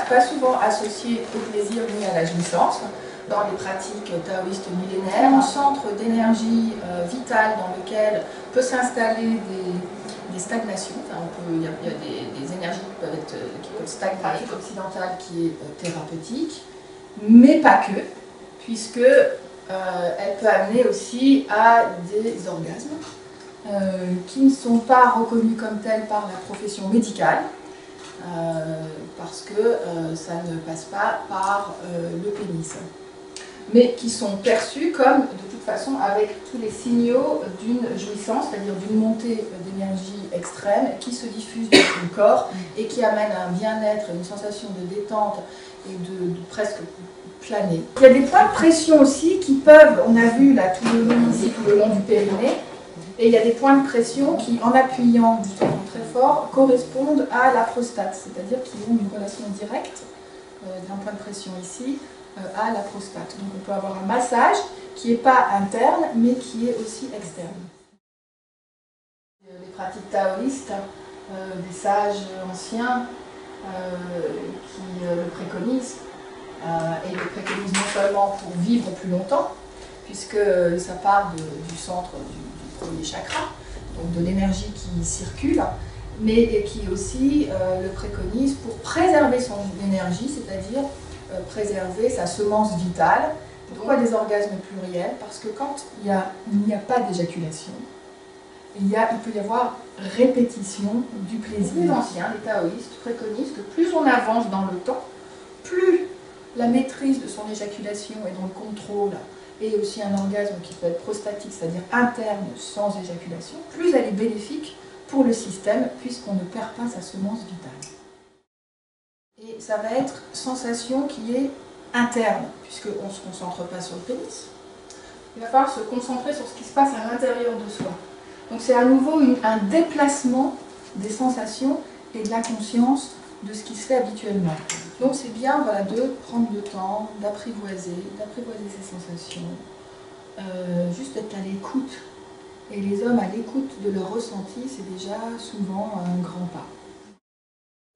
pas souvent associé au plaisir ni à la jouissance. Dans les pratiques taoïstes millénaires, un centre d'énergie vitale dans lequel peut s'installer des stagnations. Enfin, il y a des énergies qui peuvent stagner. La pratique occidentale qui est thérapeutique, mais pas que, puisque elle peut amener aussi à des orgasmes qui ne sont pas reconnus comme tels par la profession médicale, parce que ça ne passe pas par le pénis, mais qui sont perçus comme, de toute façon, avec tous les signaux d'une jouissance, c'est-à-dire d'une montée d'énergie extrême qui se diffuse dans tout le corps et qui amène à un bien-être, une sensation de détente et de presque planer. Il y a des points de pression aussi qui peuvent, on a vu là tout le long, ici, tout le long du périnée, et il y a des points de pression qui, en appuyant justement très fort, correspondent à la prostate, c'est-à-dire qu'ils ont une relation directe d'un point de pression ici à la prostate. Donc on peut avoir un massage qui n'est pas interne, mais qui est aussi externe. Les pratiques taoïstes, des sages anciens qui le préconisent, et le préconisent non seulement pour vivre plus longtemps, puisque ça part du centre du premier chakra, donc de l'énergie qui circule, mais qui aussi le préconise pour préserver son énergie, c'est-à-dire préserver sa semence vitale. Pourquoi des orgasmes pluriels? Parce que quand il n'y a pas d'éjaculation, il peut y avoir répétition du plaisir. Les anciens, les taoïstes, préconisent que plus on avance dans le temps, plus la maîtrise de son éjaculation et dans le contrôle, et aussi un orgasme qui peut être prostatique, c'est-à-dire interne, sans éjaculation, plus elle est bénéfique pour le système, puisqu'on ne perd pas sa semence vitale. Et ça va être sensation qui est interne, puisqu'on ne se concentre pas sur le pénis. Il va falloir se concentrer sur ce qui se passe à l'intérieur de soi. Donc c'est à nouveau un déplacement des sensations et de la conscience de ce qui se fait habituellement. Donc c'est bien, voilà, de prendre le temps d'apprivoiser ces sensations, juste d'être à l'écoute. Et les hommes à l'écoute de leur ressenti, c'est déjà souvent un grand pas.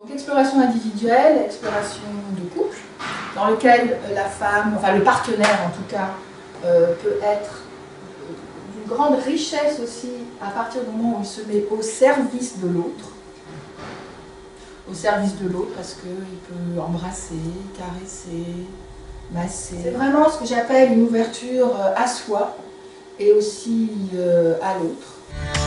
Donc exploration individuelle, exploration de couple, dans lequel la femme, enfin le partenaire en tout cas, peut être d'une grande richesse aussi à partir du moment où il se met au service de l'autre. Au service de l'autre parce qu'il peut embrasser, caresser, masser. C'est vraiment ce que j'appelle une ouverture à soi et aussi à l'autre.